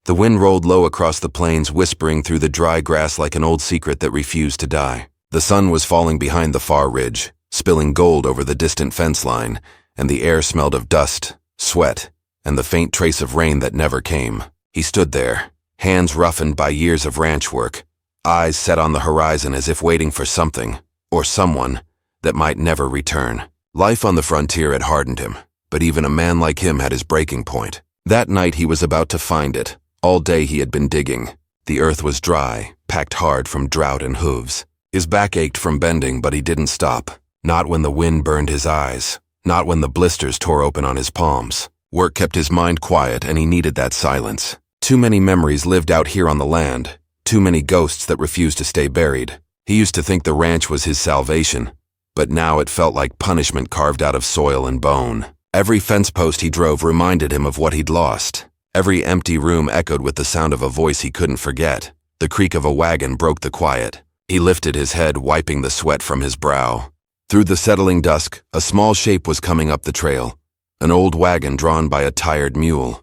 The wind rolled low across the plains, whispering through the dry grass like an old secret that refused to die. The sun was falling behind the far ridge, spilling gold over the distant fence line, and the air smelled of dust, sweat, and the faint trace of rain that never came. He stood there, hands roughened by years of ranch work, eyes set on the horizon as if waiting for something, or someone, that might never return. Life on the frontier had hardened him, but even a man like him had his breaking point. That night he was about to find it. All day he had been digging. The earth was dry, packed hard from drought and hooves. His back ached from bending, but he didn't stop. Not when the wind burned his eyes. Not when the blisters tore open on his palms. Work kept his mind quiet, and he needed that silence. Too many memories lived out here on the land. Too many ghosts that refused to stay buried. He used to think the ranch was his salvation, but now it felt like punishment carved out of soil and bone. Every fence post he drove reminded him of what he'd lost. Every empty room echoed with the sound of a voice he couldn't forget. The creak of a wagon broke the quiet. He lifted his head, wiping the sweat from his brow. Through the settling dusk, a small shape was coming up the trail. An old wagon drawn by a tired mule.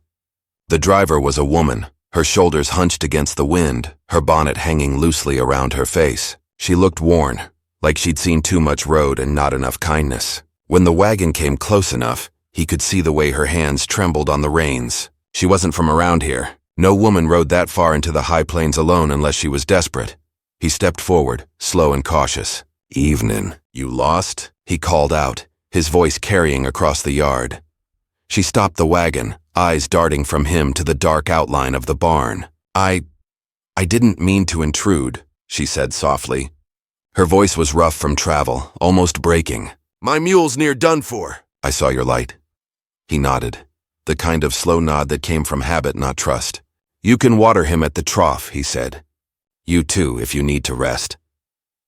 The driver was a woman, her shoulders hunched against the wind, her bonnet hanging loosely around her face. She looked worn, like she'd seen too much road and not enough kindness. When the wagon came close enough, he could see the way her hands trembled on the reins. She wasn't from around here. No woman rode that far into the high plains alone unless she was desperate. He stepped forward, slow and cautious. "Evenin'. You lost?" he called out, his voice carrying across the yard. She stopped the wagon, eyes darting from him to the dark outline of the barn. I didn't mean to intrude," she said softly. Her voice was rough from travel, almost breaking. "My mule's near done for." "I saw your light." He nodded, the kind of slow nod that came from habit, not trust. "You can water him at the trough," he said. "You too, if you need to rest."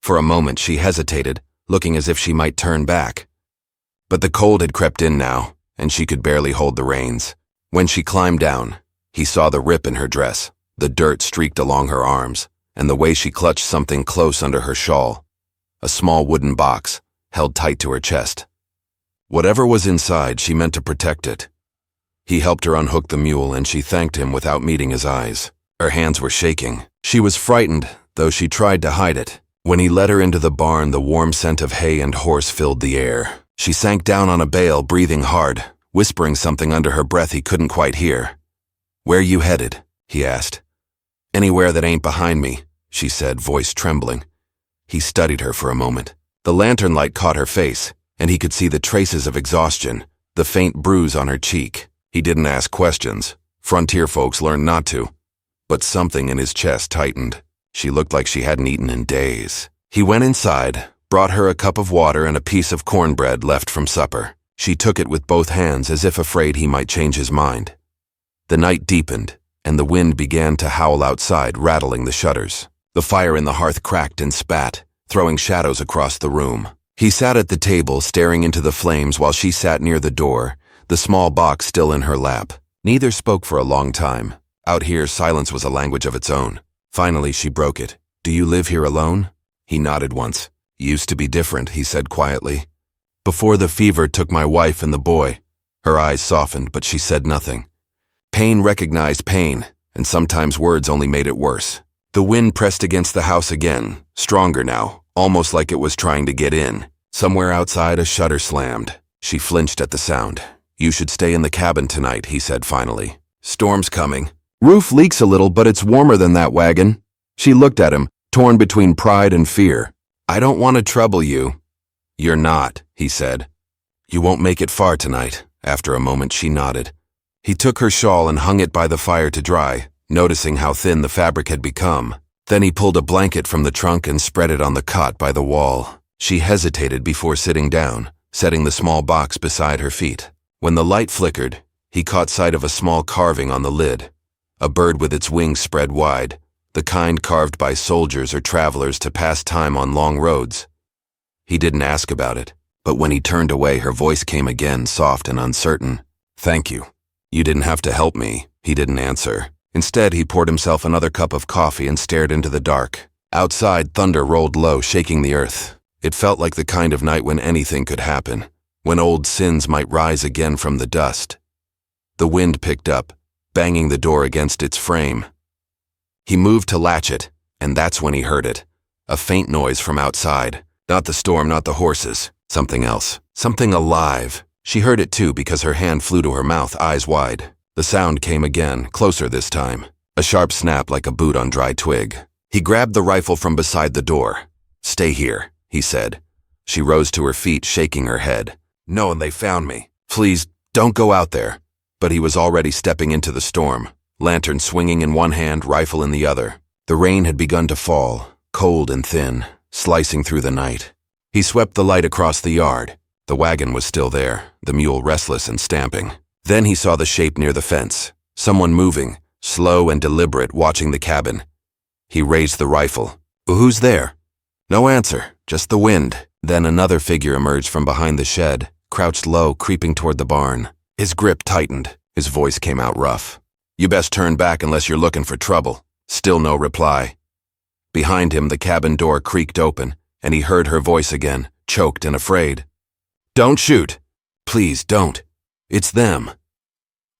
For a moment she hesitated, looking as if she might turn back. But the cold had crept in now, and she could barely hold the reins. When she climbed down, he saw the rip in her dress, the dirt streaked along her arms, and the way she clutched something close under her shawl. A small wooden box, held tight to her chest. Whatever was inside, she meant to protect it. He helped her unhook the mule, and she thanked him without meeting his eyes. Her hands were shaking. She was frightened, though she tried to hide it. When he led her into the barn, the warm scent of hay and horse filled the air. She sank down on a bale, breathing hard, whispering something under her breath he couldn't quite hear. "Where you headed?" he asked. "Anywhere that ain't behind me," she said, voice trembling. He studied her for a moment. The lantern light caught her face, and he could see the traces of exhaustion, the faint bruise on her cheek. He didn't ask questions. Frontier folks learned not to. But something in his chest tightened. She looked like she hadn't eaten in days. He went inside, brought her a cup of water and a piece of cornbread left from supper. She took it with both hands as if afraid he might change his mind. The night deepened, and the wind began to howl outside, rattling the shutters. The fire in the hearth cracked and spat, throwing shadows across the room. He sat at the table, staring into the flames while she sat near the door, the small box still in her lap. Neither spoke for a long time. Out here, silence was a language of its own. Finally, she broke it. "Do you live here alone?" He nodded once. "Used to be different," he said quietly. "Before the fever took my wife and the boy." Her eyes softened, but she said nothing. Pain recognized pain, and sometimes words only made it worse. The wind pressed against the house again, stronger now, almost like it was trying to get in. Somewhere outside, a shutter slammed. She flinched at the sound. "You should stay in the cabin tonight," he said finally. "Storm's coming. Roof leaks a little, but it's warmer than that wagon." She looked at him, torn between pride and fear. "I don't want to trouble you." "You're not," he said. "You won't make it far tonight." After a moment, she nodded. He took her shawl and hung it by the fire to dry, noticing how thin the fabric had become. Then he pulled a blanket from the trunk and spread it on the cot by the wall. She hesitated before sitting down, setting the small box beside her feet. When the light flickered, he caught sight of a small carving on the lid. A bird with its wings spread wide, the kind carved by soldiers or travelers to pass time on long roads. He didn't ask about it, but when he turned away, her voice came again, soft and uncertain. "Thank you. You didn't have to help me." He didn't answer. Instead, he poured himself another cup of coffee and stared into the dark. Outside, thunder rolled low, shaking the earth. It felt like the kind of night when anything could happen, when old sins might rise again from the dust. The wind picked up, banging the door against its frame. He moved to latch it, and that's when he heard it. A faint noise from outside. Not the storm, not the horses. Something else. Something alive. She heard it too because her hand flew to her mouth, eyes wide. The sound came again, closer this time. A sharp snap like a boot on dry twig. He grabbed the rifle from beside the door. "Stay here," he said. She rose to her feet, shaking her head. "No, and they found me. Please, don't go out there." But he was already stepping into the storm, lantern swinging in one hand, rifle in the other. The rain had begun to fall, cold and thin, slicing through the night. He swept the light across the yard. The wagon was still there, the mule restless and stamping. Then he saw the shape near the fence, someone moving, slow and deliberate, watching the cabin. He raised the rifle. "Who's there?" No answer, just the wind. Then another figure emerged from behind the shed, crouched low, creeping toward the barn. His grip tightened. His voice came out rough. "You best turn back unless you're looking for trouble." Still no reply. Behind him, the cabin door creaked open, and he heard her voice again, choked and afraid. "Don't shoot. Please, don't. It's them."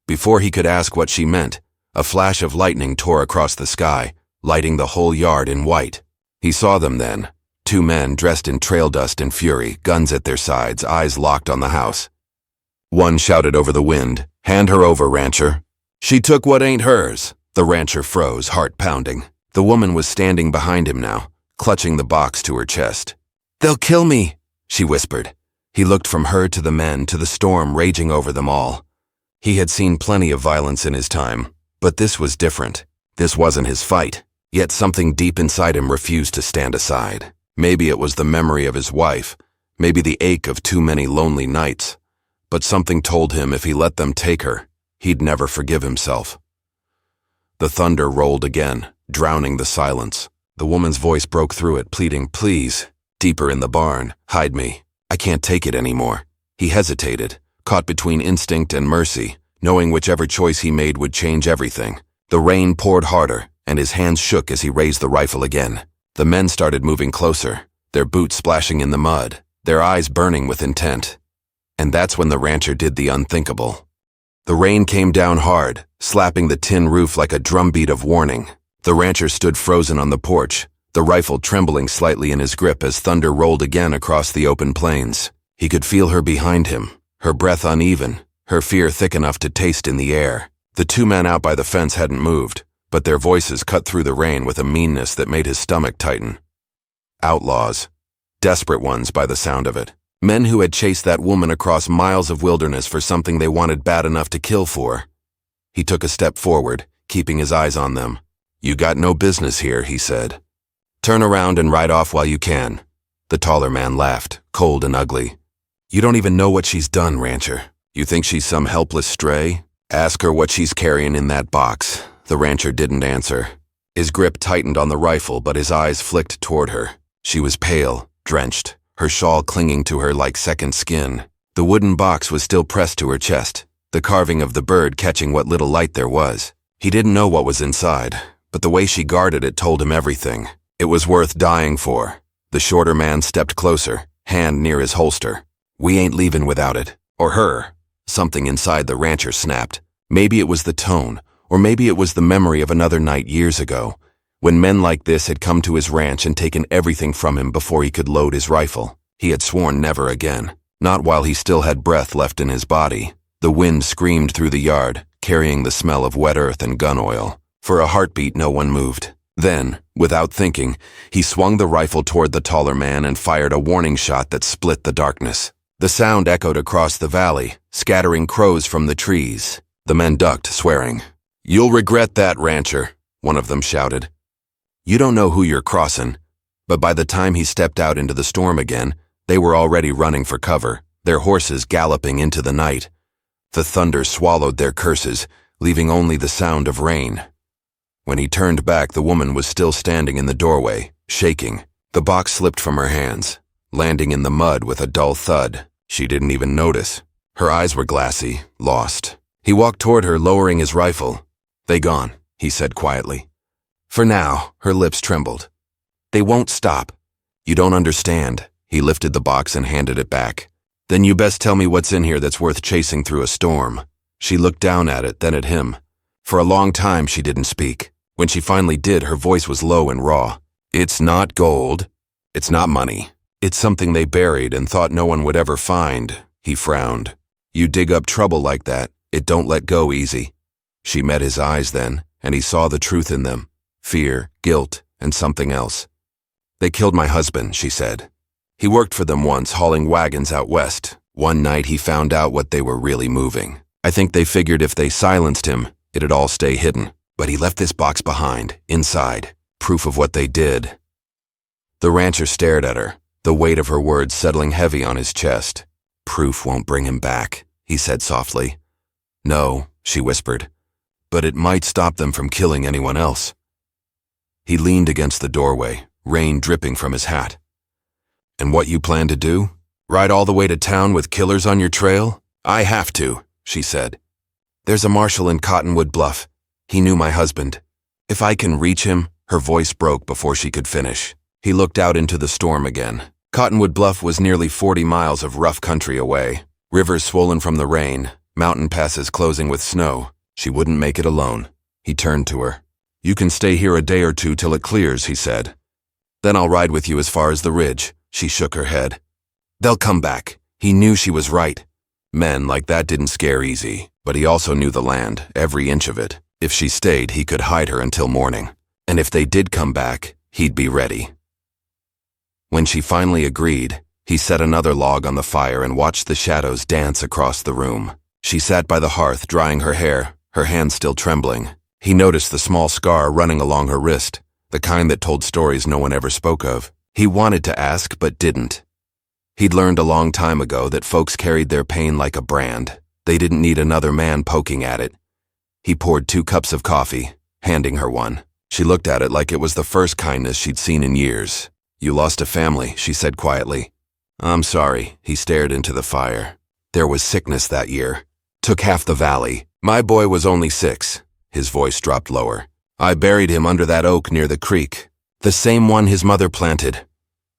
Before he could ask what she meant, a flash of lightning tore across the sky, lighting the whole yard in white. He saw them then, 2 men dressed in trail dust and fury, guns at their sides, eyes locked on the house. One shouted over the wind, "Hand her over, rancher." "She took what ain't hers." The rancher froze, heart pounding. The woman was standing behind him now, clutching the box to her chest. "They'll kill me," she whispered. He looked from her to the men, to the storm raging over them all. He had seen plenty of violence in his time, but this was different. This wasn't his fight, yet something deep inside him refused to stand aside. Maybe it was the memory of his wife, maybe the ache of too many lonely nights, but something told him if he let them take her, he'd never forgive himself. The thunder rolled again, drowning the silence. The woman's voice broke through it, pleading, "Please." Deeper in the barn, "Hide me. I can't take it anymore." He hesitated, caught between instinct and mercy, knowing whichever choice he made would change everything. The rain poured harder, and his hands shook as he raised the rifle again. The men started moving closer, their boots splashing in the mud, their eyes burning with intent. And that's when the rancher did the unthinkable. The rain came down hard, slapping the tin roof like a drumbeat of warning. The rancher stood frozen on the porch, the rifle trembling slightly in his grip as thunder rolled again across the open plains. He could feel her behind him, her breath uneven, her fear thick enough to taste in the air. The 2 men out by the fence hadn't moved, but their voices cut through the rain with a meanness that made his stomach tighten. Outlaws. Desperate ones by the sound of it. Men who had chased that woman across miles of wilderness for something they wanted bad enough to kill for. He took a step forward, keeping his eyes on them. "You got no business here," he said. "Turn around and ride off while you can." The taller man laughed, cold and ugly. "You don't even know what she's done, rancher. You think she's some helpless stray? Ask her what she's carrying in that box." The rancher didn't answer. His grip tightened on the rifle, but his eyes flicked toward her. She was pale, drenched, her shawl clinging to her like second skin. The wooden box was still pressed to her chest, the carving of the bird catching what little light there was. He didn't know what was inside, but the way she guarded it told him everything. It was worth dying for. The shorter man stepped closer, hand near his holster. "We ain't leaving without it. Or her." Something inside the rancher snapped. Maybe it was the tone, or maybe it was the memory of another night years ago, when men like this had come to his ranch and taken everything from him before he could load his rifle. He had sworn never again, not while he still had breath left in his body. The wind screamed through the yard, carrying the smell of wet earth and gun oil. For a heartbeat, no one moved. Then, without thinking, he swung the rifle toward the taller man and fired a warning shot that split the darkness. The sound echoed across the valley, scattering crows from the trees. The men ducked, swearing. "You'll regret that, rancher," one of them shouted. You don't know who you're crossing. But by the time he stepped out into the storm again, they were already running for cover, their horses galloping into the night. The thunder swallowed their curses, leaving only the sound of rain. When he turned back, the woman was still standing in the doorway, shaking. The box slipped from her hands, landing in the mud with a dull thud. She didn't even notice. Her eyes were glassy, lost. He walked toward her, lowering his rifle. "They gone," he said quietly. For now, her lips trembled. "They won't stop. You don't understand." He lifted the box and handed it back. "Then you best tell me what's in here that's worth chasing through a storm." She looked down at it, then at him. For a long time, she didn't speak. When she finally did, her voice was low and raw. It's not gold. It's not money. It's something they buried and thought no one would ever find. He frowned. You dig up trouble like that, it don't let go easy. She met his eyes then, and he saw the truth in them. Fear, guilt, and something else. They killed my husband, she said. He worked for them once, hauling wagons out west. One night he found out what they were really moving. I think they figured if they silenced him, it'd all stay hidden. But he left this box behind, inside, proof of what they did. The rancher stared at her, the weight of her words settling heavy on his chest. Proof won't bring him back, he said softly. No, she whispered, but it might stop them from killing anyone else. He leaned against the doorway, rain dripping from his hat. And what you plan to do? Ride all the way to town with killers on your trail? I have to, she said. There's a marshal in Cottonwood Bluff. He knew my husband. If I can reach him, her voice broke before she could finish. He looked out into the storm again. Cottonwood Bluff was nearly 40 miles of rough country away. Rivers swollen from the rain, mountain passes closing with snow. She wouldn't make it alone. He turned to her. You can stay here a day or two till it clears, he said. Then I'll ride with you as far as the ridge. She shook her head. They'll come back. He knew she was right. Men like that didn't scare easy, but he also knew the land, every inch of it. If she stayed, he could hide her until morning. And if they did come back, he'd be ready. When she finally agreed, he set another log on the fire and watched the shadows dance across the room. She sat by the hearth, drying her hair, her hands still trembling. He noticed the small scar running along her wrist, the kind that told stories no one ever spoke of. He wanted to ask, but didn't. He'd learned a long time ago that folks carried their pain like a brand. They didn't need another man poking at it. He poured 2 cups of coffee, handing her one. She looked at it like it was the first kindness she'd seen in years. You lost a family, she said quietly. I'm sorry, he stared into the fire. There was sickness that year. Took half the valley. My boy was only 6. His voice dropped lower. I buried him under that oak near the creek. The same one his mother planted.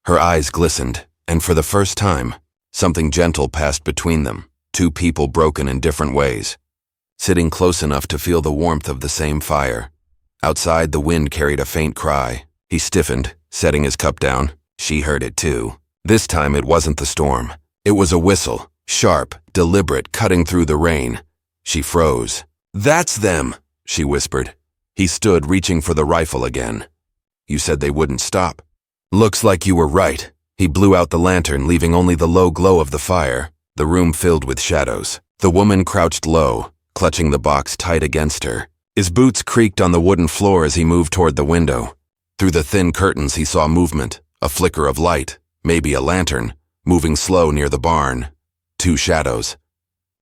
Her eyes glistened, and for the first time, something gentle passed between them. 2 people broken in different ways. Sitting close enough to feel the warmth of the same fire. Outside, the wind carried a faint cry. He stiffened, setting his cup down. She heard it too. This time it wasn't the storm. It was a whistle, sharp, deliberate, cutting through the rain. She froze. That's them, she whispered. He stood, reaching for the rifle again. You said they wouldn't stop. Looks like you were right. He blew out the lantern, leaving only the low glow of the fire. The room filled with shadows. The woman crouched low, clutching the box tight against her. His boots creaked on the wooden floor as he moved toward the window. Through the thin curtains he saw movement, a flicker of light, maybe a lantern, moving slow near the barn. 2 shadows.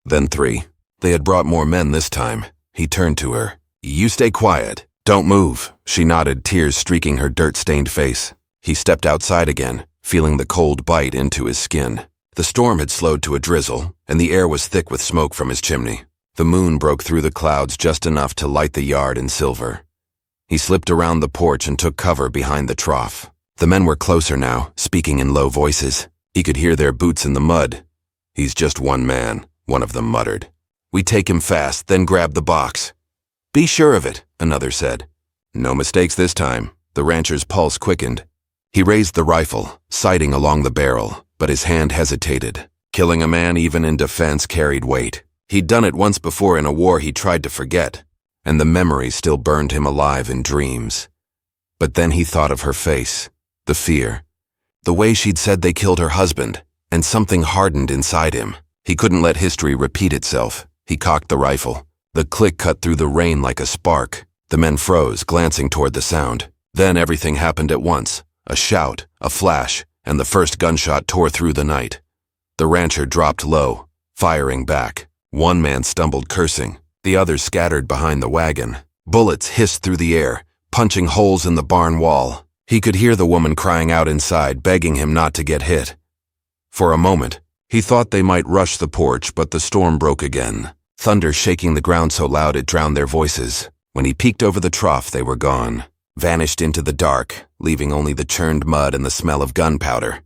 Then 3. They had brought more men this time. He turned to her. You stay quiet. Don't move. She nodded, tears streaking her dirt-stained face. He stepped outside again, feeling the cold bite into his skin. The storm had slowed to a drizzle, and the air was thick with smoke from his chimney. The moon broke through the clouds just enough to light the yard in silver. He slipped around the porch and took cover behind the trough. The men were closer now, speaking in low voices. He could hear their boots in the mud. He's just one man, one of them muttered. We take him fast, then grab the box. Be sure of it, another said. No mistakes this time. The rancher's pulse quickened. He raised the rifle, sighting along the barrel, but his hand hesitated. Killing a man even in defense carried weight. He'd done it once before in a war he tried to forget, and the memory still burned him alive in dreams. But then he thought of her face, the fear, the way she'd said they killed her husband, and something hardened inside him. He couldn't let history repeat itself. He cocked the rifle. The click cut through the rain like a spark. The men froze, glancing toward the sound. Then everything happened at once. A shout, a flash, and the first gunshot tore through the night. The rancher dropped low, firing back. One man stumbled, cursing. The others scattered behind the wagon. Bullets hissed through the air, punching holes in the barn wall. He could hear the woman crying out inside, begging him not to get hit. For a moment, he thought they might rush the porch, but the storm broke again. Thunder shaking the ground so loud it drowned their voices. When he peeked over the trough, they were gone, vanished into the dark, leaving only the churned mud and the smell of gunpowder.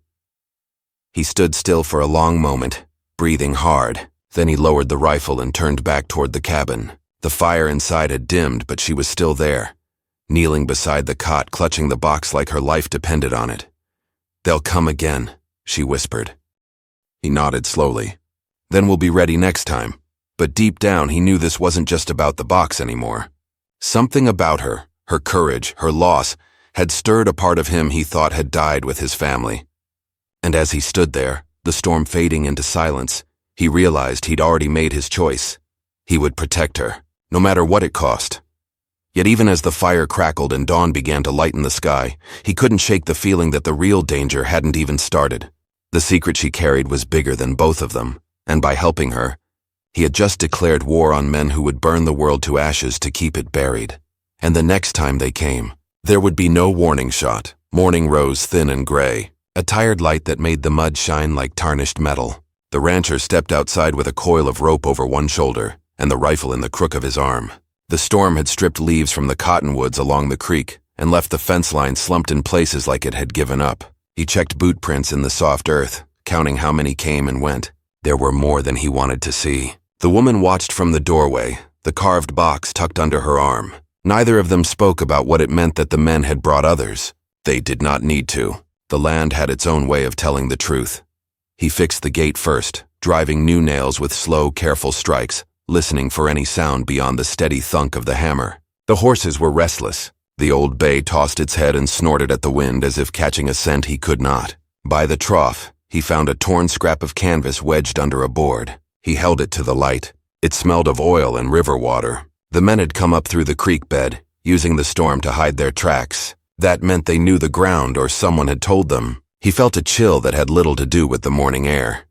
He stood still for a long moment, breathing hard. Then he lowered the rifle and turned back toward the cabin. The fire inside had dimmed, but she was still there, kneeling beside the cot, clutching the box like her life depended on it. "They'll come again," she whispered. He nodded slowly. "Then we'll be ready next time." But deep down, he knew this wasn't just about the box anymore. Something about her courage, her loss, had stirred a part of him he thought had died with his family. And as he stood there, the storm fading into silence, he realized he'd already made his choice. He would protect her, no matter what it cost. Yet even as the fire crackled and dawn began to lighten the sky, he couldn't shake the feeling that the real danger hadn't even started. The secret she carried was bigger than both of them, and by helping her, he had just declared war on men who would burn the world to ashes to keep it buried. And the next time they came, there would be no warning shot. Morning rose thin and gray, a tired light that made the mud shine like tarnished metal. The rancher stepped outside with a coil of rope over one shoulder and the rifle in the crook of his arm. The storm had stripped leaves from the cottonwoods along the creek and left the fence line slumped in places like it had given up. He checked boot prints in the soft earth, counting how many came and went. There were more than he wanted to see. The woman watched from the doorway, the carved box tucked under her arm. Neither of them spoke about what it meant that the men had brought others. They did not need to. The land had its own way of telling the truth. He fixed the gate first, driving new nails with slow, careful strikes, listening for any sound beyond the steady thunk of the hammer. The horses were restless. The old bay tossed its head and snorted at the wind as if catching a scent he could not. By the trough, he found a torn scrap of canvas wedged under a board. He held it to the light. It smelled of oil and river water. The men had come up through the creek bed, using the storm to hide their tracks. That meant they knew the ground or someone had told them. He felt a chill that had little to do with the morning air.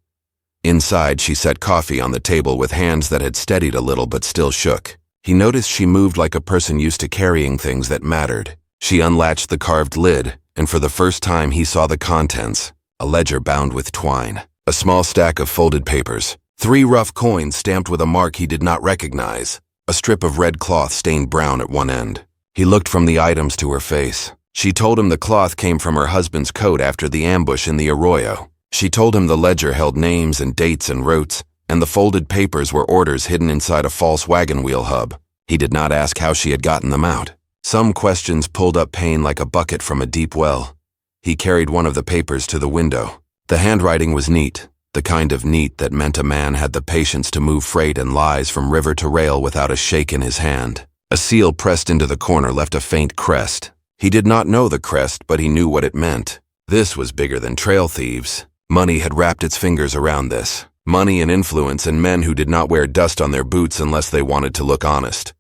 Inside, she set coffee on the table with hands that had steadied a little but still shook. He noticed she moved like a person used to carrying things that mattered. She unlatched the carved lid, and for the first time he saw the contents. A ledger bound with twine. A small stack of folded papers. 3 rough coins stamped with a mark he did not recognize. A strip of red cloth stained brown at one end. He looked from the items to her face. She told him the cloth came from her husband's coat after the ambush in the arroyo. She told him the ledger held names and dates and routes, and the folded papers were orders hidden inside a false wagon wheel hub. He did not ask how she had gotten them out. Some questions pulled up pain like a bucket from a deep well. He carried one of the papers to the window. The handwriting was neat. The kind of neat that meant a man had the patience to move freight and lies from river to rail without a shake in his hand. A seal pressed into the corner left a faint crest. He did not know the crest, but he knew what it meant. This was bigger than trail thieves. Money had wrapped its fingers around this. Money and influence and men who did not wear dust on their boots unless they wanted to look honest.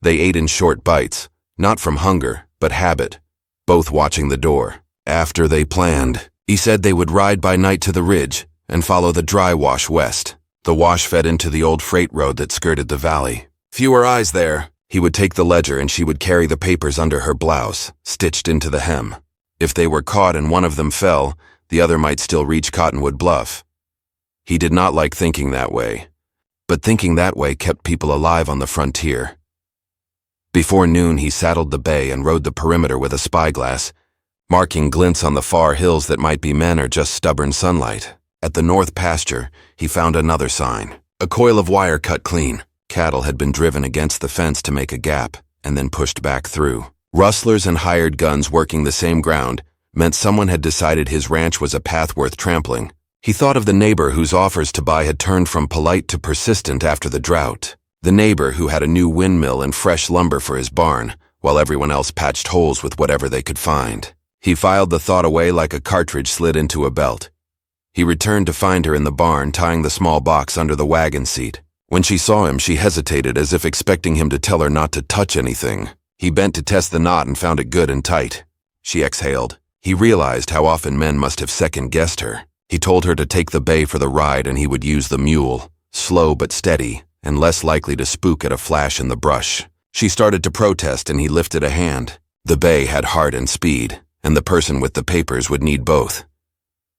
They ate in short bites, not from hunger, but habit, both watching the door. After they planned, he said they would ride by night to the ridge and follow the dry wash west. The wash fed into the old freight road that skirted the valley. Fewer eyes there. He would take the ledger and she would carry the papers under her blouse, stitched into the hem. If they were caught and one of them fell, the other might still reach Cottonwood Bluff. He did not like thinking that way, but thinking that way kept people alive on the frontier. Before noon, he saddled the bay and rode the perimeter with a spyglass, marking glints on the far hills that might be men or just stubborn sunlight. At the north pasture, he found another sign. A coil of wire cut clean. Cattle had been driven against the fence to make a gap, and then pushed back through. Rustlers and hired guns working the same ground meant someone had decided his ranch was a path worth trampling. He thought of the neighbor whose offers to buy had turned from polite to persistent after the drought. The neighbor who had a new windmill and fresh lumber for his barn, while everyone else patched holes with whatever they could find. He filed the thought away like a cartridge slid into a belt. He returned to find her in the barn, tying the small box under the wagon seat. When she saw him, she hesitated as if expecting him to tell her not to touch anything. He bent to test the knot and found it good and tight. She exhaled. He realized how often men must have second-guessed her. He told her to take the bay for the ride and he would use the mule, slow but steady, and less likely to spook at a flash in the brush. She started to protest and he lifted a hand. The bay had heart and speed, and the person with the papers would need both.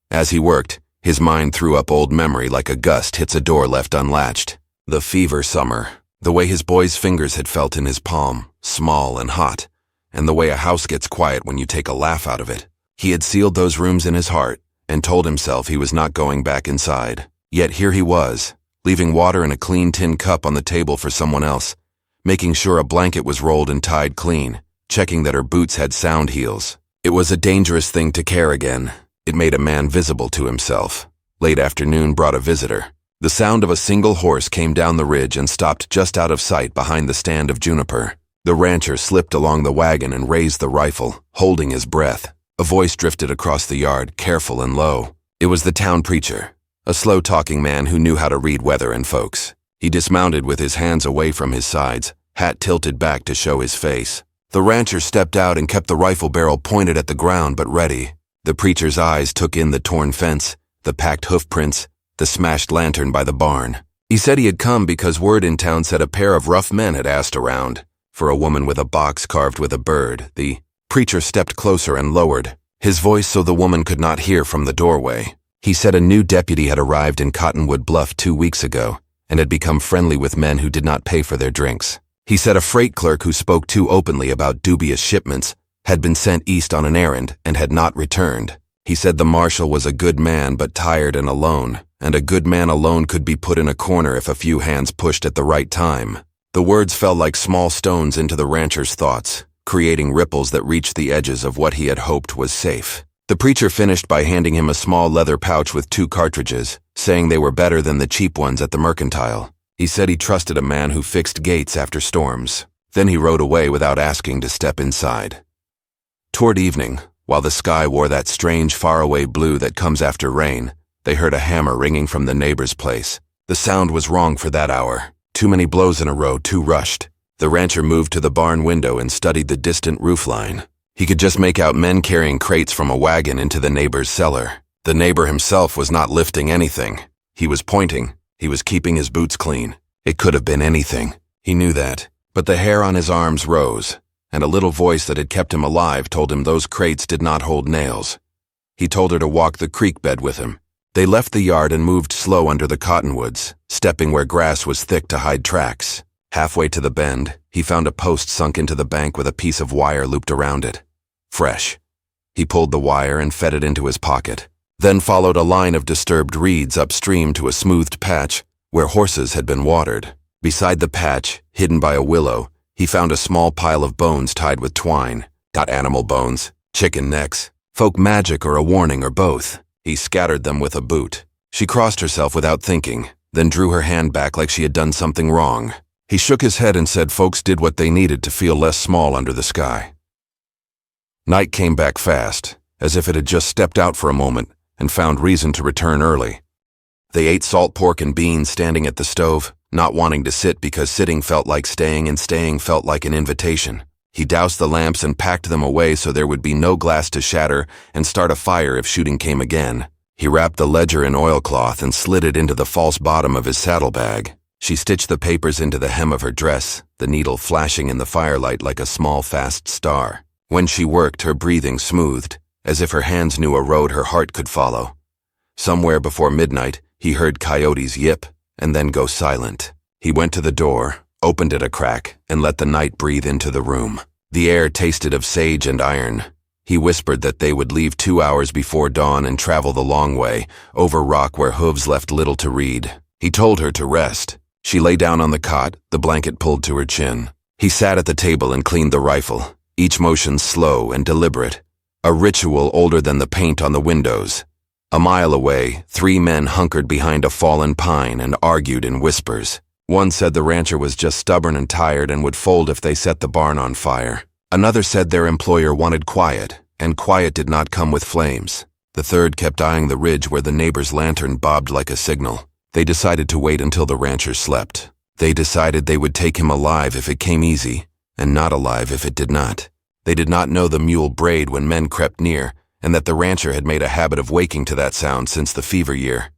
As he worked, his mind threw up old memory like a gust hits a door left unlatched. The fever summer, the way his boy's fingers had felt in his palm, small and hot, and the way a house gets quiet when you take a laugh out of it. He had sealed those rooms in his heart and told himself he was not going back inside. Yet here he was, leaving water in a clean tin cup on the table for someone else, making sure a blanket was rolled and tied clean, checking that her boots had sound heels. It was a dangerous thing to care again. It made a man visible to himself. Late afternoon brought a visitor. The sound of a single horse came down the ridge and stopped just out of sight behind the stand of juniper. The rancher slipped along the wagon and raised the rifle, holding his breath. A voice drifted across the yard, careful and low. It was the town preacher, a slow-talking man who knew how to read weather and folks. He dismounted with his hands away from his sides, hat tilted back to show his face. The rancher stepped out and kept the rifle barrel pointed at the ground but ready. The preacher's eyes took in the torn fence, the packed hoof prints, the smashed lantern by the barn. He said he had come because word in town said a pair of rough men had asked around for a woman with a box carved with a bird. The preacher stepped closer and lowered his voice so the woman could not hear from the doorway. He said a new deputy had arrived in Cottonwood Bluff 2 weeks ago and had become friendly with men who did not pay for their drinks. He said a freight clerk who spoke too openly about dubious shipments had been sent east on an errand and had not returned. He said the marshal was a good man but tired and alone, and a good man alone could be put in a corner if a few hands pushed at the right time. The words fell like small stones into the rancher's thoughts, creating ripples that reached the edges of what he had hoped was safe. The preacher finished by handing him a small leather pouch with 2 cartridges, saying they were better than the cheap ones at the mercantile. He said he trusted a man who fixed gates after storms. Then he rode away without asking to step inside. Toward evening, while the sky wore that strange faraway blue that comes after rain, they heard a hammer ringing from the neighbor's place. The sound was wrong for that hour. Too many blows in a row, too rushed. The rancher moved to the barn window and studied the distant roofline. He could just make out men carrying crates from a wagon into the neighbor's cellar. The neighbor himself was not lifting anything. He was pointing. He was keeping his boots clean. It could have been anything. He knew that. But the hair on his arms rose, and a little voice that had kept him alive told him those crates did not hold nails. He told her to walk the creek bed with him. They left the yard and moved slow under the cottonwoods, stepping where grass was thick to hide tracks. Halfway to the bend, he found a post sunk into the bank with a piece of wire looped around it. Fresh. He pulled the wire and fed it into his pocket. Then followed a line of disturbed reeds upstream to a smoothed patch where horses had been watered. Beside the patch, hidden by a willow, he found a small pile of bones tied with twine. Not animal bones, chicken necks, folk magic or a warning or both. He scattered them with a boot. She crossed herself without thinking, then drew her hand back like she had done something wrong. He shook his head and said folks did what they needed to feel less small under the sky. Night came back fast, as if it had just stepped out for a moment and found reason to return early. They ate salt pork and beans standing at the stove, not wanting to sit because sitting felt like staying and staying felt like an invitation. He doused the lamps and packed them away so there would be no glass to shatter and start a fire if shooting came again. He wrapped the ledger in oilcloth and slid it into the false bottom of his saddlebag. She stitched the papers into the hem of her dress, the needle flashing in the firelight like a small fast star. When she worked, her breathing smoothed, as if her hands knew a road her heart could follow. Somewhere before midnight, he heard coyotes yip and then go silent. He went to the door, opened it a crack, and let the night breathe into the room. The air tasted of sage and iron. He whispered that they would leave 2 hours before dawn and travel the long way, over rock where hooves left little to read. He told her to rest. She lay down on the cot, the blanket pulled to her chin. He sat at the table and cleaned the rifle, each motion slow and deliberate, a ritual older than the paint on the windows. A mile away, 3 men hunkered behind a fallen pine and argued in whispers. One said the rancher was just stubborn and tired and would fold if they set the barn on fire. Another said their employer wanted quiet, and quiet did not come with flames. The third kept eyeing the ridge where the neighbor's lantern bobbed like a signal. They decided to wait until the rancher slept. They decided they would take him alive if it came easy, and not alive if it did not. They did not know the mule brayed when men crept near, and that the rancher had made a habit of waking to that sound since the fever year.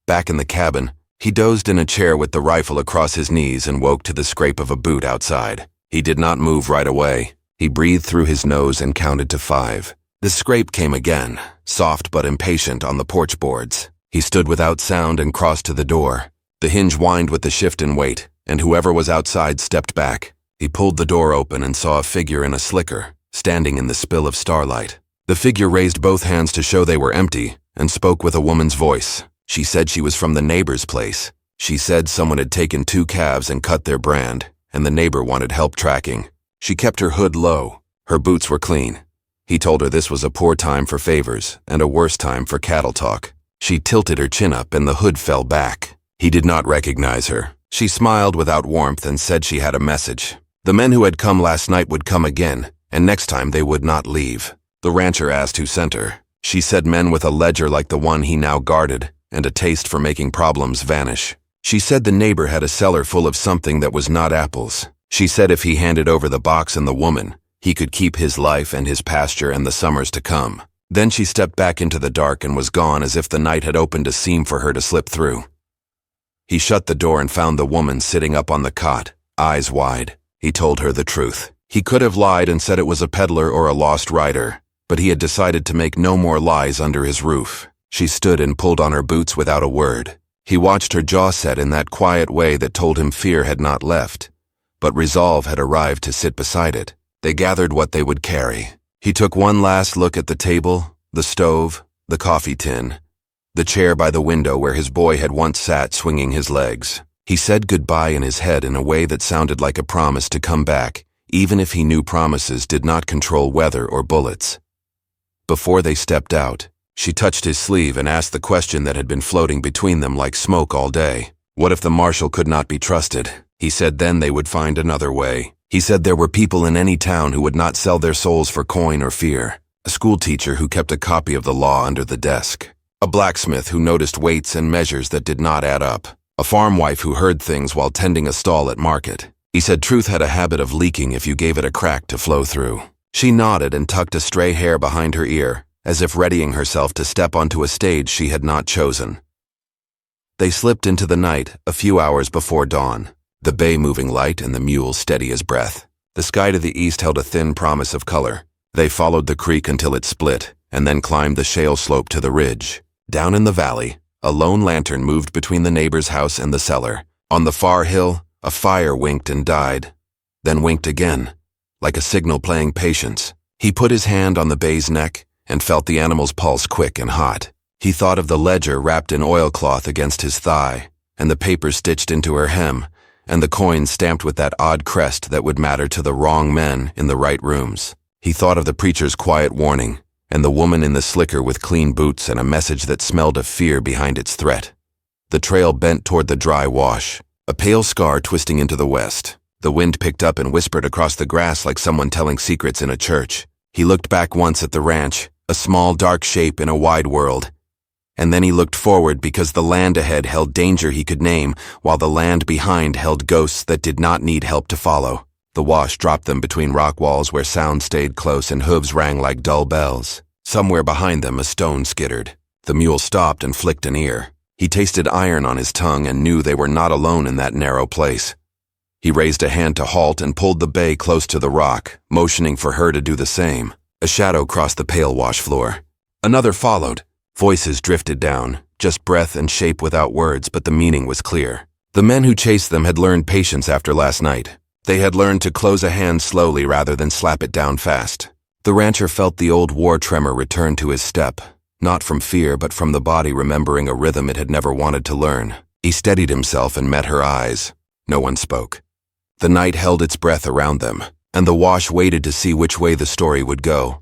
Back in the cabin, he dozed in a chair with the rifle across his knees and woke to the scrape of a boot outside. He did not move right away. He breathed through his nose and counted to 5. The scrape came again, soft but impatient on the porch boards. He stood without sound and crossed to the door. The hinge whined with the shift in weight, and whoever was outside stepped back. He pulled the door open and saw a figure in a slicker, standing in the spill of starlight. The figure raised both hands to show they were empty and spoke with a woman's voice. She said she was from the neighbor's place. She said someone had taken 2 calves and cut their brand, and the neighbor wanted help tracking. She kept her hood low. Her boots were clean. He told her this was a poor time for favors and a worse time for cattle talk. She tilted her chin up and the hood fell back. He did not recognize her. She smiled without warmth and said she had a message. The men who had come last night would come again, and next time they would not leave. The rancher asked who sent her. She said men with a ledger like the one he now guarded, and a taste for making problems vanish. She said the neighbor had a cellar full of something that was not apples. She said if he handed over the box and the woman, he could keep his life and his pasture and the summers to come. Then she stepped back into the dark and was gone as if the night had opened a seam for her to slip through. He shut the door and found the woman sitting up on the cot, eyes wide. He told her the truth. He could have lied and said it was a peddler or a lost rider, but he had decided to make no more lies under his roof. She stood and pulled on her boots without a word. He watched her jaw set in that quiet way that told him fear had not left, but resolve had arrived to sit beside it. They gathered what they would carry. He took one last look at the table, the stove, the coffee tin, the chair by the window where his boy had once sat swinging his legs. He said goodbye in his head in a way that sounded like a promise to come back, even if he knew promises did not control weather or bullets. Before they stepped out, she touched his sleeve and asked the question that had been floating between them like smoke all day. What if the marshal could not be trusted? He said then they would find another way. He said there were people in any town who would not sell their souls for coin or fear. A schoolteacher who kept a copy of the law under the desk. A blacksmith who noticed weights and measures that did not add up. A farm wife who heard things while tending a stall at market. He said truth had a habit of leaking if you gave it a crack to flow through. She nodded and tucked a stray hair behind her ear, as if readying herself to step onto a stage she had not chosen. They slipped into the night a few hours before dawn, the bay moving light and the mule steady as breath. The sky to the east held a thin promise of color. They followed the creek until it split, and then climbed the shale slope to the ridge. Down in the valley, a lone lantern moved between the neighbor's house and the cellar. On the far hill, a fire winked and died, then winked again, like a signal playing patience. He put his hand on the bay's neck and felt the animal's pulse quick and hot. He thought of the ledger wrapped in oilcloth against his thigh, and the paper stitched into her hem, and the coins stamped with that odd crest that would matter to the wrong men in the right rooms. He thought of the preacher's quiet warning, and the woman in the slicker with clean boots and a message that smelled of fear behind its threat. The trail bent toward the dry wash, a pale scar twisting into the west. The wind picked up and whispered across the grass like someone telling secrets in a church. He looked back once at the ranch, a small dark shape in a wide world. And then he looked forward because the land ahead held danger he could name, while the land behind held ghosts that did not need help to follow. The wash dropped them between rock walls where sound stayed close and hooves rang like dull bells. Somewhere behind them a stone skittered. The mule stopped and flicked an ear. He tasted iron on his tongue and knew they were not alone in that narrow place. He raised a hand to halt and pulled the bay close to the rock, motioning for her to do the same. A shadow crossed the pale wash floor. Another followed. Voices drifted down, just breath and shape without words, but the meaning was clear. The men who chased them had learned patience after last night. They had learned to close a hand slowly rather than slap it down fast. The rancher felt the old war tremor return to his step, not from fear but from the body remembering a rhythm it had never wanted to learn. He steadied himself and met her eyes. No one spoke. The night held its breath around them, and the wash waited to see which way the story would go.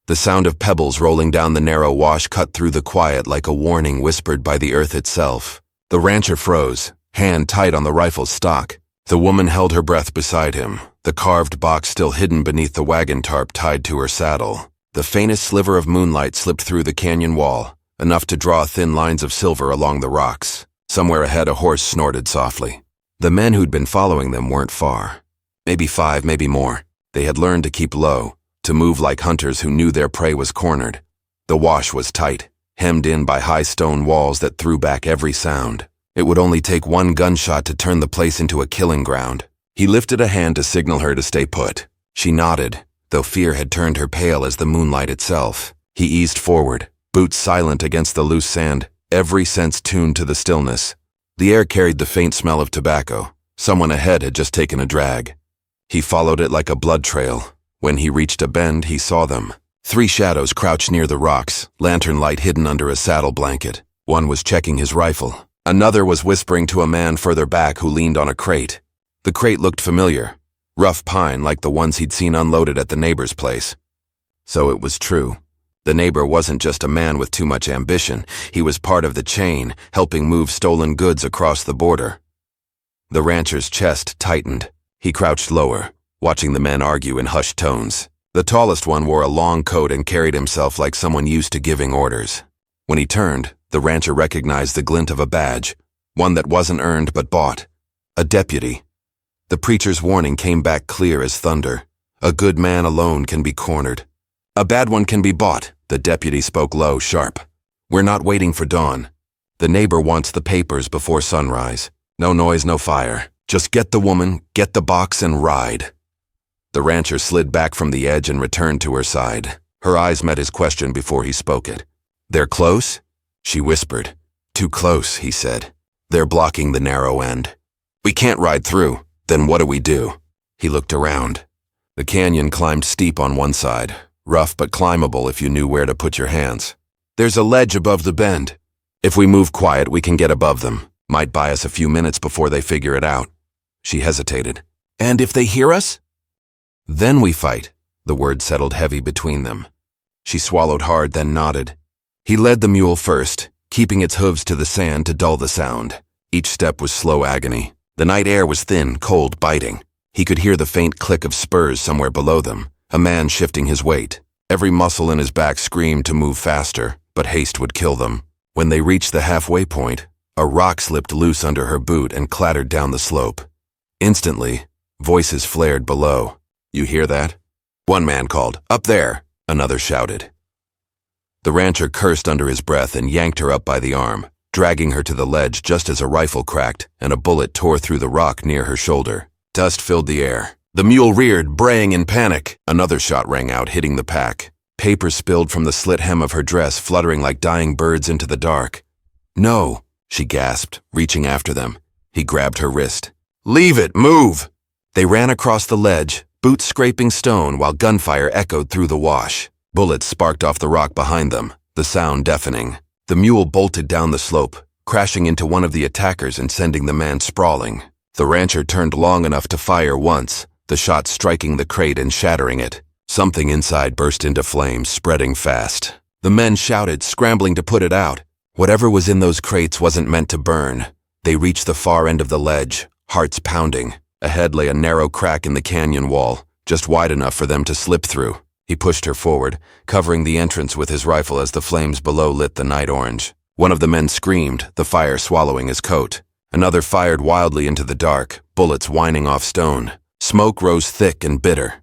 The sound of pebbles rolling down the narrow wash cut through the quiet like a warning whispered by the earth itself. The rancher froze, hand tight on the rifle's stock. The woman held her breath beside him, the carved box still hidden beneath the wagon tarp tied to her saddle. The faintest sliver of moonlight slipped through the canyon wall, enough to draw thin lines of silver along the rocks. Somewhere ahead a horse snorted softly. The men who'd been following them weren't far. Maybe 5, maybe more. They had learned to keep low, to move like hunters who knew their prey was cornered. The wash was tight, hemmed in by high stone walls that threw back every sound. It would only take one gunshot to turn the place into a killing ground. He lifted a hand to signal her to stay put. She nodded, though fear had turned her pale as the moonlight itself. He eased forward, boots silent against the loose sand, every sense tuned to the stillness. The air carried the faint smell of tobacco. Someone ahead had just taken a drag. He followed it like a blood trail. When he reached a bend, he saw them. 3 shadows crouched near the rocks, lantern light hidden under a saddle blanket. One was checking his rifle. Another was whispering to a man further back who leaned on a crate. The crate looked familiar, rough pine like the ones he'd seen unloaded at the neighbor's place. So it was true. The neighbor wasn't just a man with too much ambition, he was part of the chain, helping move stolen goods across the border. The rancher's chest tightened. He crouched lower, watching the men argue in hushed tones. The tallest one wore a long coat and carried himself like someone used to giving orders. When he turned, the rancher recognized the glint of a badge, one that wasn't earned but bought. A deputy. The preacher's warning came back clear as thunder. A good man alone can be cornered. A bad one can be bought, the deputy spoke low, sharp. We're not waiting for dawn. The neighbor wants the papers before sunrise. No noise, no fire. Just get the woman, get the box, and ride. The rancher slid back from the edge and returned to her side. Her eyes met his question before he spoke it. They're close? She whispered. Too close, he said. They're blocking the narrow end. We can't ride through. Then what do we do? He looked around. The canyon climbed steep on one side, rough but climbable if you knew where to put your hands. There's a ledge above the bend. If we move quiet, we can get above them. Might buy us a few minutes before they figure it out. She hesitated. And if they hear us? Then we fight. The word settled heavy between them. She swallowed hard, then nodded. He led the mule first, keeping its hooves to the sand to dull the sound. Each step was slow agony. The night air was thin, cold, biting. He could hear the faint click of spurs somewhere below them, a man shifting his weight. Every muscle in his back screamed to move faster, but haste would kill them. When they reached the halfway point, a rock slipped loose under her boot and clattered down the slope. Instantly, voices flared below. You hear that? One man called, Up there! Another shouted. The rancher cursed under his breath and yanked her up by the arm, dragging her to the ledge just as a rifle cracked and a bullet tore through the rock near her shoulder. Dust filled the air. The mule reared, braying in panic. Another shot rang out, hitting the pack. Paper spilled from the slit hem of her dress, fluttering like dying birds into the dark. No, she gasped, reaching after them. He grabbed her wrist. Leave it, move! They ran across the ledge, boots scraping stone while gunfire echoed through the wash. Bullets sparked off the rock behind them, the sound deafening. The mule bolted down the slope, crashing into one of the attackers and sending the man sprawling. The rancher turned long enough to fire once, the shot striking the crate and shattering it. Something inside burst into flames, spreading fast. The men shouted, scrambling to put it out. Whatever was in those crates wasn't meant to burn. They reached the far end of the ledge, hearts pounding. Ahead lay a narrow crack in the canyon wall, just wide enough for them to slip through. He pushed her forward, covering the entrance with his rifle as the flames below lit the night orange. One of the men screamed, the fire swallowing his coat. Another fired wildly into the dark, bullets whining off stone. Smoke rose thick and bitter.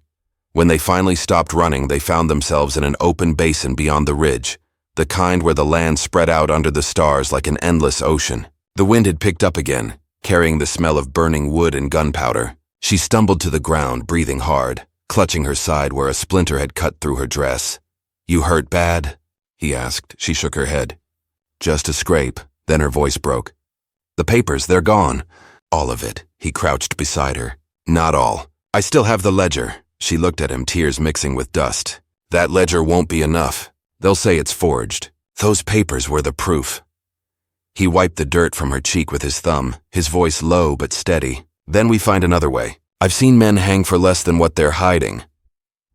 When they finally stopped running, they found themselves in an open basin beyond the ridge, the kind where the land spread out under the stars like an endless ocean. The wind had picked up again, carrying the smell of burning wood and gunpowder. She stumbled to the ground, breathing hard, clutching her side where a splinter had cut through her dress. You hurt bad? He asked. She shook her head. Just a scrape. Then her voice broke. The papers, they're gone. All of it. He crouched beside her. Not all. I still have the ledger. She looked at him, tears mixing with dust. That ledger won't be enough. They'll say it's forged. Those papers were the proof. He wiped the dirt from her cheek with his thumb, his voice low but steady. Then we find another way. I've seen men hang for less than what they're hiding.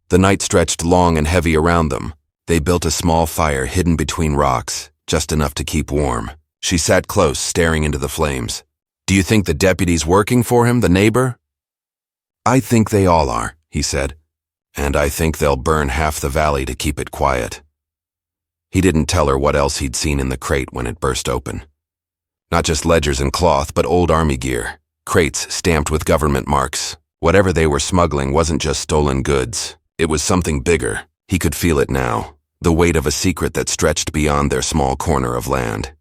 The night stretched long and heavy around them. They built a small fire hidden between rocks, just enough to keep warm. She sat close, staring into the flames. Do you think the deputy's working for him, the neighbor? I think they all are, he said. And I think they'll burn half the valley to keep it quiet. He didn't tell her what else he'd seen in the crate when it burst open. Not just ledgers and cloth, but old army gear. Crates stamped with government marks. Whatever they were smuggling wasn't just stolen goods. It was something bigger. He could feel it now, the weight of a secret that stretched beyond their small corner of land.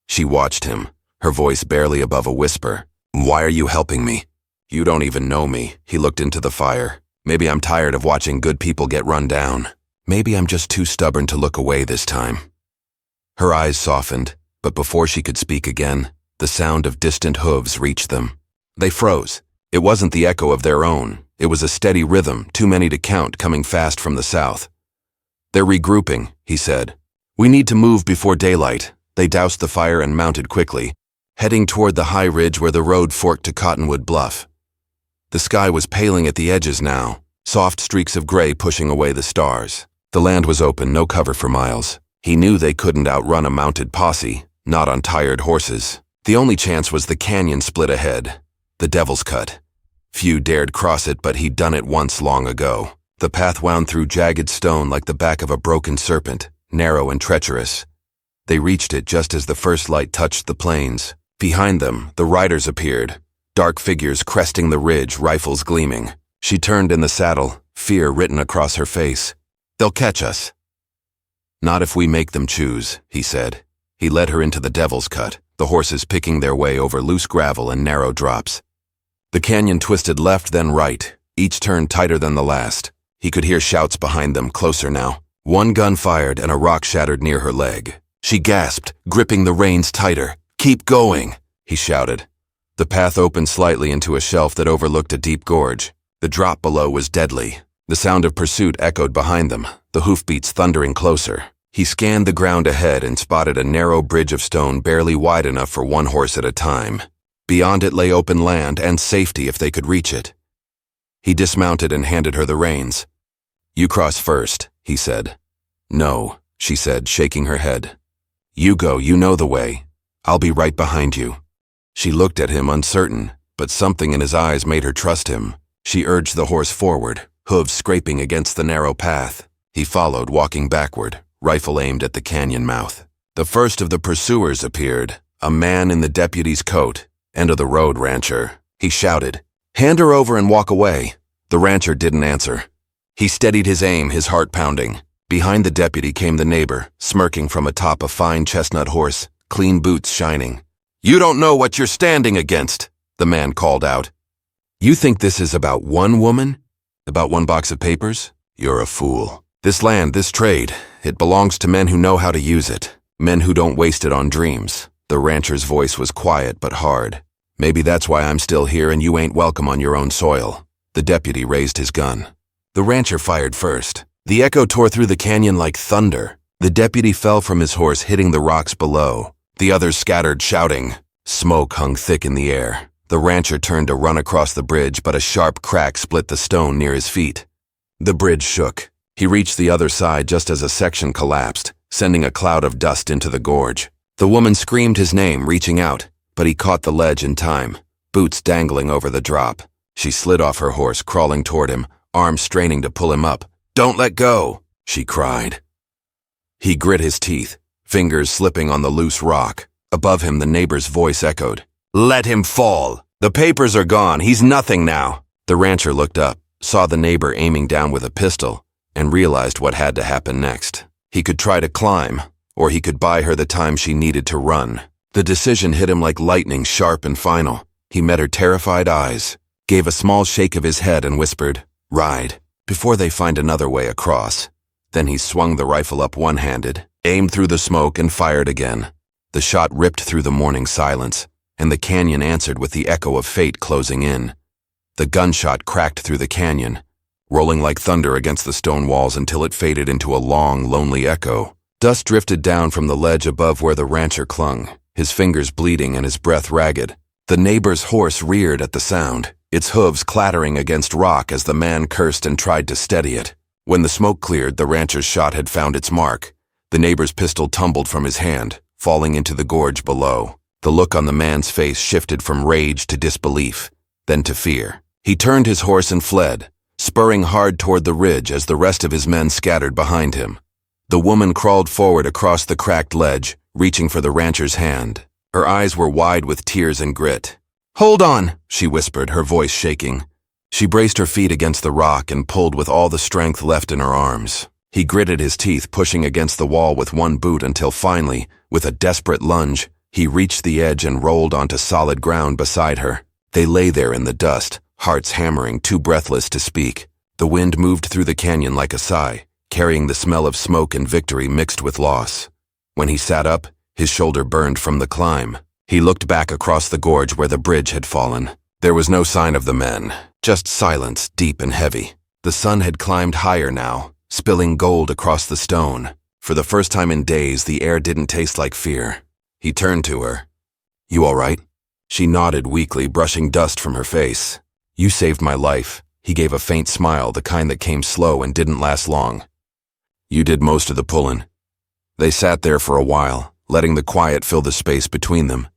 She watched him, her voice barely above a whisper. Why are you helping me? You don't even know me. He looked into the fire. Maybe I'm tired of watching good people get run down. Maybe I'm just too stubborn to look away this time. Her eyes softened, but before she could speak again, the sound of distant hooves reached them. They froze. It wasn't the echo of their own. It was a steady rhythm, too many to count, coming fast from the south. They're regrouping, he said. We need to move before daylight. They doused the fire and mounted quickly, heading toward the high ridge where the road forked to Cottonwood Bluff. The sky was paling at the edges now, soft streaks of gray pushing away the stars. The land was open, no cover for miles. He knew they couldn't outrun a mounted posse, not on tired horses. The only chance was the canyon split ahead, the Devil's Cut. Few dared cross it, but he'd done it once long ago. The path wound through jagged stone like the back of a broken serpent, narrow and treacherous. They reached it just as the first light touched the plains. Behind them, the riders appeared, dark figures cresting the ridge, rifles gleaming. She turned in the saddle, fear written across her face. "They'll catch us." "Not if we make them choose," he said. He led her into the Devil's Cut, the horses picking their way over loose gravel and narrow drops. The canyon twisted left then right, each turn tighter than the last. He could hear shouts behind them, closer now. One gun fired and a rock shattered near her leg. She gasped, gripping the reins tighter. "Keep going," he shouted. The path opened slightly into a shelf that overlooked a deep gorge. The drop below was deadly. The sound of pursuit echoed behind them, the hoofbeats thundering closer. He scanned the ground ahead and spotted a narrow bridge of stone barely wide enough for one horse at a time. Beyond it lay open land and safety if they could reach it. He dismounted and handed her the reins. "You cross first," he said. "No," she said, shaking her head. "You go, you know the way. I'll be right behind you." She looked at him uncertain, but something in his eyes made her trust him. She urged the horse forward, hooves scraping against the narrow path. He followed, walking backward, rifle aimed at the canyon mouth. The first of the pursuers appeared, a man in the deputy's coat. "End of the road, rancher," he shouted. "Hand her over and walk away." The rancher didn't answer. He steadied his aim, his heart pounding. Behind the deputy came the neighbor, smirking from atop a fine chestnut horse, clean boots shining. "You don't know what you're standing against," the man called out. "You think this is about one woman? About one box of papers? You're a fool. This land, this trade, it belongs to men who know how to use it, men who don't waste it on dreams." The rancher's voice was quiet but hard. "Maybe that's why I'm still here and you ain't welcome on your own soil." The deputy raised his gun. The rancher fired first. The echo tore through the canyon like thunder. The deputy fell from his horse, hitting the rocks below. The others scattered, shouting. Smoke hung thick in the air. The rancher turned to run across the bridge, but a sharp crack split the stone near his feet. The bridge shook. He reached the other side just as a section collapsed, sending a cloud of dust into the gorge. The woman screamed his name, reaching out, but he caught the ledge in time, boots dangling over the drop. She slid off her horse, crawling toward him, arms straining to pull him up. "Don't let go," she cried. He grit his teeth, fingers slipping on the loose rock. Above him, the neighbor's voice echoed. "Let him fall. The papers are gone. He's nothing now." The rancher looked up, saw the neighbor aiming down with a pistol, and realized what had to happen next. He could try to climb, or he could buy her the time she needed to run. The decision hit him like lightning, sharp and final. He met her terrified eyes, gave a small shake of his head and whispered, "Ride, before they find another way across." Then he swung the rifle up one-handed, aimed through the smoke and fired again. The shot ripped through the morning silence, and the canyon answered with the echo of fate closing in. The gunshot cracked through the canyon, rolling like thunder against the stone walls until it faded into a long, lonely echo. Dust drifted down from the ledge above where the rancher clung, his fingers bleeding and his breath ragged. The neighbor's horse reared at the sound, its hooves clattering against rock as the man cursed and tried to steady it. When the smoke cleared, the rancher's shot had found its mark. The neighbor's pistol tumbled from his hand, falling into the gorge below. The look on the man's face shifted from rage to disbelief, then to fear. He turned his horse and fled, spurring hard toward the ridge as the rest of his men scattered behind him. The woman crawled forward across the cracked ledge, reaching for the rancher's hand. Her eyes were wide with tears and grit. "Hold on," she whispered, her voice shaking. She braced her feet against the rock and pulled with all the strength left in her arms. He gritted his teeth, pushing against the wall with one boot until finally, with a desperate lunge, he reached the edge and rolled onto solid ground beside her. They lay there in the dust, hearts hammering, too breathless to speak. The wind moved through the canyon like a sigh, carrying the smell of smoke and victory mixed with loss. When he sat up, his shoulder burned from the climb. He looked back across the gorge where the bridge had fallen. There was no sign of the men, just silence, deep and heavy. The sun had climbed higher now, spilling gold across the stone. For the first time in days, the air didn't taste like fear. He turned to her. "You all right?" She nodded weakly, brushing dust from her face. "You saved my life." He gave a faint smile, the kind that came slow and didn't last long. "You did most of the pulling." They sat there for a while, letting the quiet fill the space between them.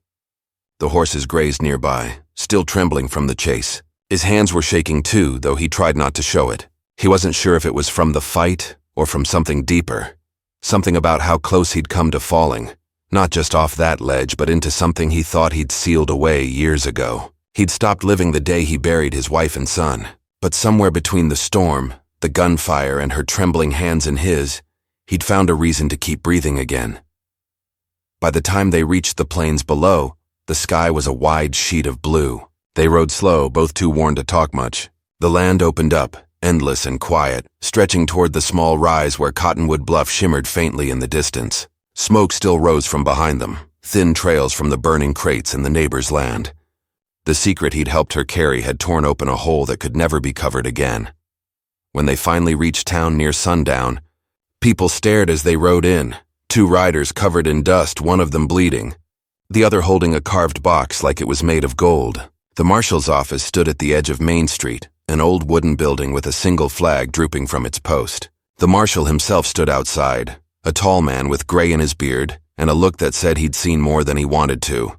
The horses grazed nearby, still trembling from the chase. His hands were shaking too, though he tried not to show it. He wasn't sure if it was from the fight or from something deeper. Something about how close he'd come to falling. Not just off that ledge, but into something he thought he'd sealed away years ago. He'd stopped living the day he buried his wife and son. But somewhere between the storm, the gunfire, and her trembling hands in his, he'd found a reason to keep breathing again. By the time they reached the plains below, the sky was a wide sheet of blue. They rode slow, both too worn to talk much. The land opened up, endless and quiet, stretching toward the small rise where Cottonwood Bluff shimmered faintly in the distance. Smoke still rose from behind them, thin trails from the burning crates in the neighbor's land. The secret he'd helped her carry had torn open a hole that could never be covered again. When they finally reached town near sundown, people stared as they rode in, two riders covered in dust, one of them bleeding, the other holding a carved box like it was made of gold. The marshal's office stood at the edge of Main Street, an old wooden building with a single flag drooping from its post. The marshal himself stood outside, a tall man with gray in his beard and a look that said he'd seen more than he wanted to.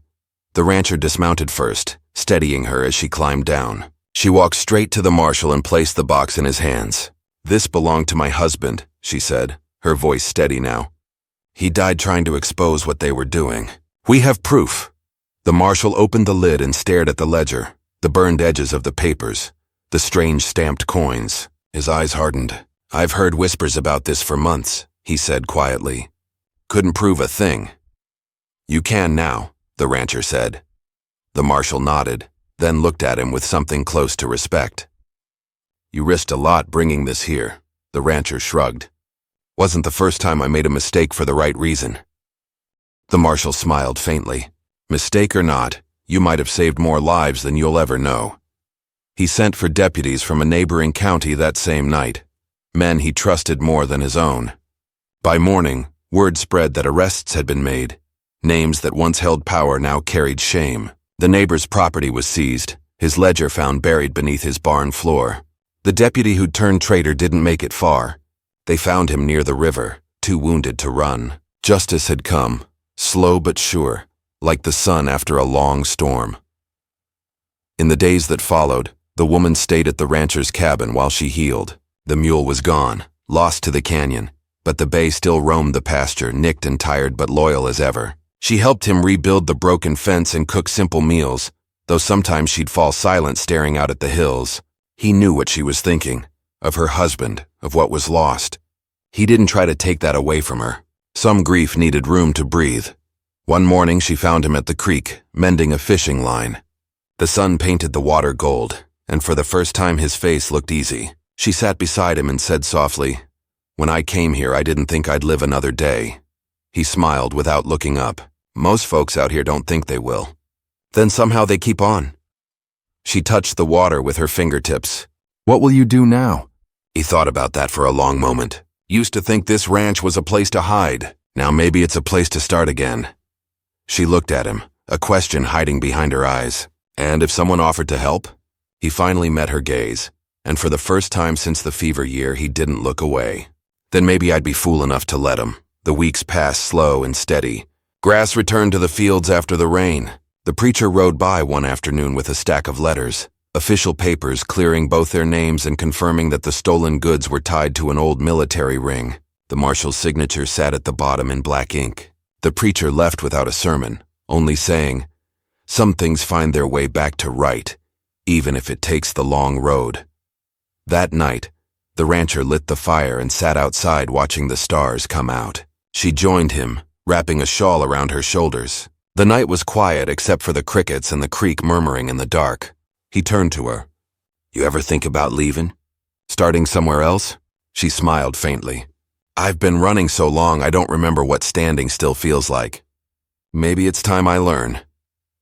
The rancher dismounted first, steadying her as she climbed down. She walked straight to the marshal and placed the box in his hands. "This belonged to my husband," she said, her voice steady now. "He died trying to expose what they were doing. We have proof." The marshal opened the lid and stared at the ledger, the burned edges of the papers, the strange stamped coins. His eyes hardened. "I've heard whispers about this for months," he said quietly. "Couldn't prove a thing." "You can now," the rancher said. The marshal nodded, then looked at him with something close to respect. "You risked a lot bringing this here," the rancher shrugged. "Wasn't the first time I made a mistake for the right reason." The marshal smiled faintly. "Mistake or not, you might have saved more lives than you'll ever know." He sent for deputies from a neighboring county that same night, men he trusted more than his own. By morning, word spread that arrests had been made. Names that once held power now carried shame. The neighbor's property was seized, his ledger found buried beneath his barn floor. The deputy who'd turned traitor didn't make it far. They found him near the river, too wounded to run. Justice had come, slow but sure, like the sun after a long storm. In the days that followed, the woman stayed at the rancher's cabin while she healed. The mule was gone, lost to the canyon, but the bay still roamed the pasture, nicked and tired but loyal as ever. She helped him rebuild the broken fence and cook simple meals, though sometimes she'd fall silent staring out at the hills. He knew what she was thinking, of her husband, of what was lost. He didn't try to take that away from her. Some grief needed room to breathe. One morning she found him at the creek, mending a fishing line. The sun painted the water gold, and for the first time his face looked easy. She sat beside him and said softly, "When I came here, I didn't think I'd live another day." He smiled without looking up. "Most folks out here don't think they will. Then somehow they keep on." She touched the water with her fingertips. "What will you do now?" He thought about that for a long moment. Used to think this ranch was a place to hide. Now maybe it's a place to start again. She looked at him, a question hiding behind her eyes. "And if someone offered to help?" He finally met her gaze, and for the first time since the fever year, he didn't look away. "Then maybe I'd be fool enough to let him." The weeks passed slow and steady. Grass returned to the fields after the rain. The preacher rode by one afternoon with a stack of letters, official papers clearing both their names and confirming that the stolen goods were tied to an old military ring. The marshal's signature sat at the bottom in black ink. The preacher left without a sermon, only saying, "Some things find their way back to right, even if it takes the long road." That night, the rancher lit the fire and sat outside watching the stars come out. She joined him, wrapping a shawl around her shoulders. The night was quiet except for the crickets and the creek murmuring in the dark. He turned to her. "You ever think about leaving? Starting somewhere else?" She smiled faintly. "I've been running so long I don't remember what standing still feels like. Maybe it's time I learn."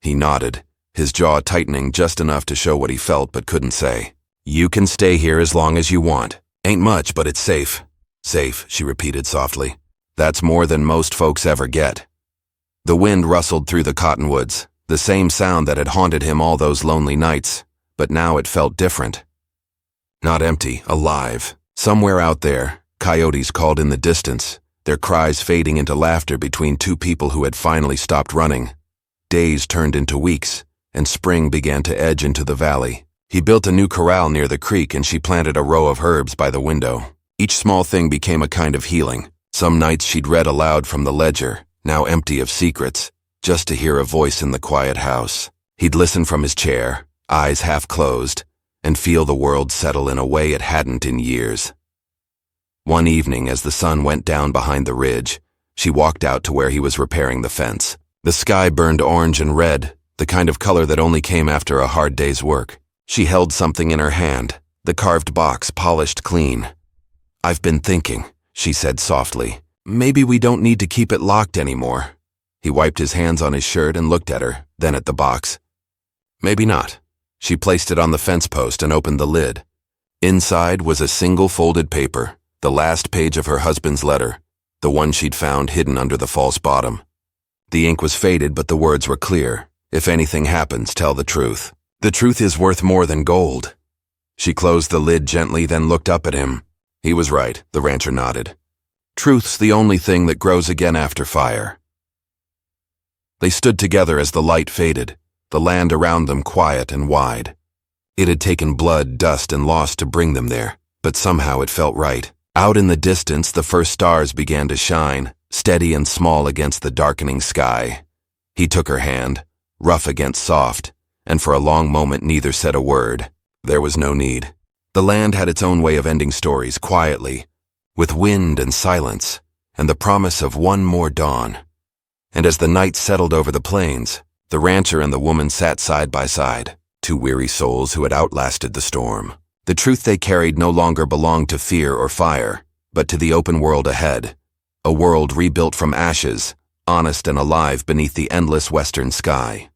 He nodded, his jaw tightening just enough to show what he felt but couldn't say. "You can stay here as long as you want. Ain't much, but it's safe." "Safe," she repeated softly. "That's more than most folks ever get." The wind rustled through the cottonwoods, the same sound that had haunted him all those lonely nights, but now it felt different. Not empty, alive. Somewhere out there, coyotes called in the distance, their cries fading into laughter between two people who had finally stopped running. Days turned into weeks, and spring began to edge into the valley. He built a new corral near the creek, and she planted a row of herbs by the window. Each small thing became a kind of healing. Some nights she'd read aloud from the ledger, now empty of secrets, just to hear a voice in the quiet house. He'd listen from his chair, eyes half closed, and feel the world settle in a way it hadn't in years. One evening, as the sun went down behind the ridge, she walked out to where he was repairing the fence. The sky burned orange and red, the kind of color that only came after a hard day's work. She held something in her hand, the carved box polished clean. "I've been thinking," she said softly. "Maybe we don't need to keep it locked anymore." He wiped his hands on his shirt and looked at her, then at the box. "Maybe not." She placed it on the fence post and opened the lid. Inside was a single folded paper, the last page of her husband's letter, the one she'd found hidden under the false bottom. The ink was faded, but the words were clear. "If anything happens, tell the truth. The truth is worth more than gold." She closed the lid gently, then looked up at him. He was right, the rancher nodded. "Truth's the only thing that grows again after fire." They stood together as the light faded, the land around them quiet and wide. It had taken blood, dust, and loss to bring them there, but somehow it felt right. Out in the distance, the first stars began to shine, steady and small against the darkening sky. He took her hand, rough against soft, and for a long moment neither said a word. There was no need. The land had its own way of ending stories, quietly, with wind and silence, and the promise of one more dawn. And as the night settled over the plains, the rancher and the woman sat side by side, two weary souls who had outlasted the storm. The truth they carried no longer belonged to fear or fire, but to the open world ahead, a world rebuilt from ashes, honest and alive beneath the endless western sky.